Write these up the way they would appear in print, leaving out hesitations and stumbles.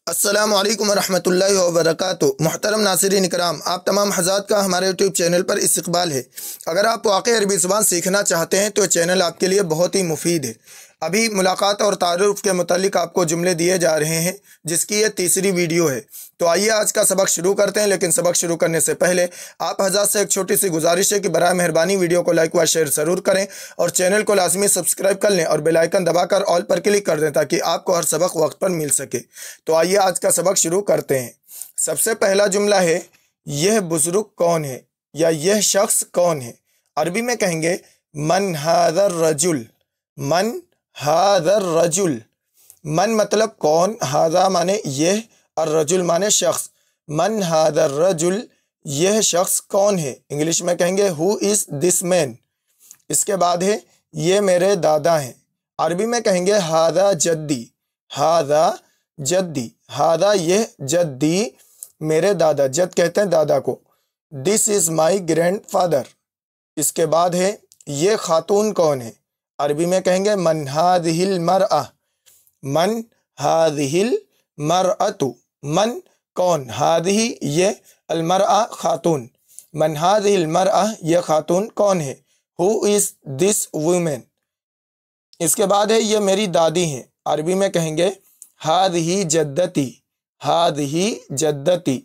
السلام علیکم ورحمۃ اللہ وبرکاتہ۔ محترم ناظرین کرام، آپ تمام حضرات کا ہمارے یوٹیوب چینل پر استقبال ہے۔ اگر آپ واقعی عربی زبان سیکھنا چاہتے ہیں تو چینل آپ کے لیے بہت ہی مفید ہے۔ ابھی ملاقات اور تعارف کے متعلق آپ کو جملے دیے جا رہے ہیں، جس کی یہ تیسری ویڈیو ہے۔ تو آئیے آج کا سبق شروع کرتے ہیں، لیکن سبق شروع کرنے سے پہلے آپ حضرات سے ایک چھوٹی سی گزارش ہے کہ برائے مہربانی ویڈیو کو لائک و شیئر ضرور کریں اور چینل کو لازمی سبسکرائب کر لیں اور بیل آئیکن دبا کر آل پر کلک کر دیں تاکہ آپ کو ہر سبق وقت پر مل سکے۔ تو آئیے آج کا سبق شروع کرتے ہیں۔ سب سے پہلا جملہ ہے، یہ بزرگ کون ہے یا یہ شخص کون ہے؟ عربی میں کہیں گے من ھذا الرجل۔ من ھذا الرجل، من مطلب کون، ھذا مانے یہ، الرجل مانے شخص۔ من ھذا الرجل، یہ شخص کون ہے؟ انگلش میں کہیں گے who is this man۔ اس کے بعد ہے یہ میرے دادا ہیں۔ عربی میں کہیں گے ھذا جدی۔ ھذا جدی، ھذا یہ، جدی میرے دادا، جد کہتے ہیں دادا کو۔ دس از مائی گرینڈ فادر۔ اس کے بعد ہے یہ خاتون کون ہے؟ عربی میں کہیں گے من ھذہ المرأہ۔ من ھذہ المرأۃ، من کون، ھذہ یہ، المرأہ خاتون۔ من ھذہ المرأہ، یہ خاتون کون ہے؟ who is this woman۔ اس کے بعد ہے یہ میری دادی ہیں۔ عربی میں کہیں گے ھذہ جدتی۔ ھذہ جدتی،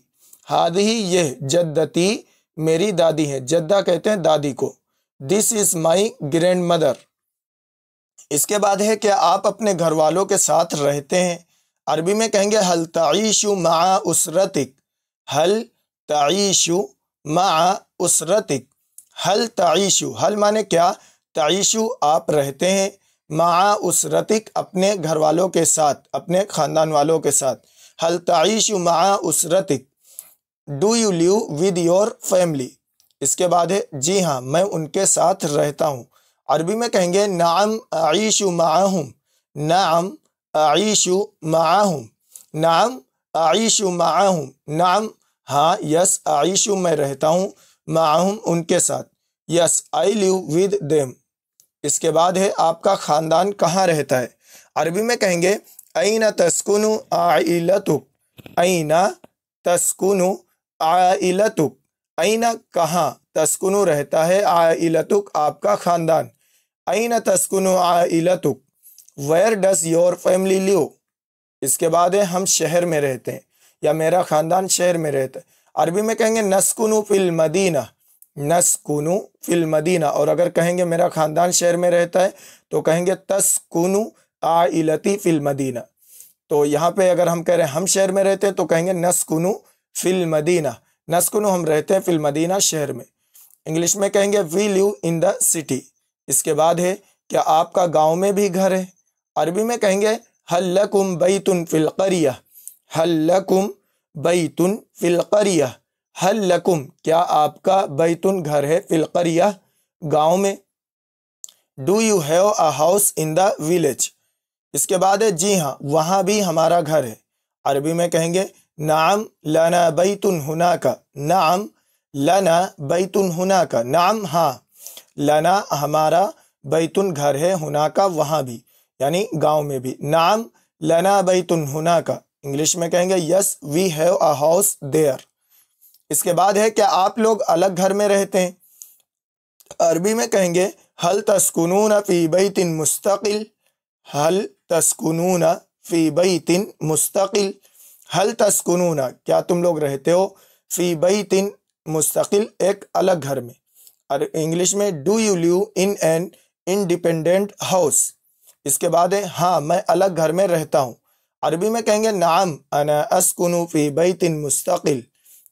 ھذہ یہ، جدتی میری دادی ہیں۔ جدہ کہتے ہیں دادی کو۔ دس از مائی گرینڈ مدر۔ اس کے بعد ہے کہ آپ اپنے گھر والوں کے ساتھ رہتے ہیں۔ عربی میں کہیں گے حل تعیش مع اسرتک۔ حل تعیش مع اسرتک۔ حل تعیش، حل مانے کیا، تعیش آپ رہتے ہیں، مع اسرتک اپنے گھر والوں کے ساتھ، اپنے خاندان والوں کے ساتھ۔ حل تعیش مع اسرتک، do you live with your family. اس کے بعد ہے جی ہاں میں ان کے ساتھ رہتا ہوں۔ عربی میں کہیں گے نعم اعیش معہم۔ نعم اعیش معہم۔ نعم اعیش معہم، نعم ہاں، یس، اعیش میں رہتا ہوں، معہم ان کے ساتھ، یس آئی لیو ود دیم۔ اس کے بعد ہے آپ کا خاندان کہاں رہتا ہے؟ عربی میں کہیں گے این تسکن عائلتک۔ این تسکن عائلتک، این کہاں، تسکن رہتا ہے، عائلتک آپ کا خاندان۔ این تسکن عائلتک، where does your family live. اس کے بعد ہے ہم شہر میں رہتے ہیں یا میرا خاندان شہر میں رہتا ہے۔ عربی میں کہیں گے نسکن فی المدینہ۔ نسکن فی المدینہ، اور اگر کہیں گے میرا خاندان شہر میں رہتا ہے تو کہیں گے تسکن عائلتی فی المدینہ۔ تو یہاں پہ اگر ہم کہہ رہے ہیں ہم شہر میں رہتے ہیں تو کہیں گے نسکن فی المدینہ۔ نسکن ہم رہتے ہیں، فی المدینہ شہر میں۔ انگلش میں کہیں گے وی لیو ان دا سٹی۔ اس کے بعد ہے کیا آپ کا گاؤں میں بھی گھر ہے؟ عربی میں کہیں گے حل لکم بیت فی القریہ۔ حل لکم بیت فی القریہ۔ حل لکم، کیا آپ کا بیتن گھر ہے، فی القریہ گاؤں میں۔ Do you have a house in the village. اس کے بعد ہے جی ہاں وہاں بھی ہمارا گھر ہے۔ عربی میں کہیں گے نعم لنا بیت ہناک۔ نعم لنا بیت ہناک، نعم ہاں، لنا ہمارا، بیتن گھر ہے، ہناک وہاں بھی، یعنی گاؤں میں بھی۔ نعم لنا بیت ہناک، انگلش میں کہیں گے yes we have a house there. اس کے بعد ہے کہ آپ لوگ الگ گھر میں رہتے ہیں۔ عربی میں کہیں گے حل تسکنون فی بیت مستقل۔ حل تسکنون فی بیت مستقل۔ حل تسکنون، کیا تم لوگ رہتے ہو، فی بیت مستقل ایک الگ گھر میں۔ اور انگلش میں do you live in an independent house. اس کے بعد ہے ہاں میں الگ گھر میں رہتا ہوں۔ عربی میں کہیں گے نعم انا اسکن فی بیت مستقل۔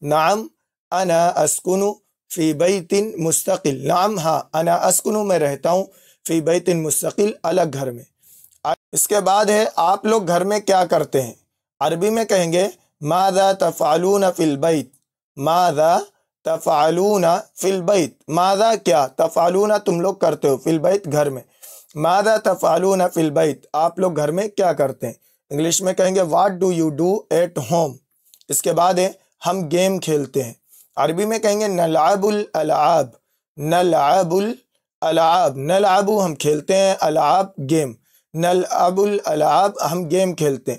نعم انا اسکن فی بیت مستقل، نعم ہاں، انا اسکن میں رہتا ہوں، فی بیت مستقل الگ گھر میں۔ اس کے بعد ہے آپ لوگ گھر میں کیا کرتے ہیں؟ عربی میں کہیں گے ماذا تفعلون فی البیت۔ ماذا تفعلون فی البیت، ماذا کیا، تفعلون تم لوگ کرتے ہو، فی البیت گھر میں۔ ماذا تفعلون فی البیت، آپ لوگ گھر میں کیا کرتے ہیں؟ انگلش میں کہیں گے what do you do at home. اس کے بعد ہے ہم گیم کھیلتے ہیں۔ عربی میں کہیں گے نلعب الالعاب۔ نلعب الالعاب، نلعب ہم کھیلتے ہیں، العاب گیم، نلعب الالعاب ہم گیم کھیلتے ہیں۔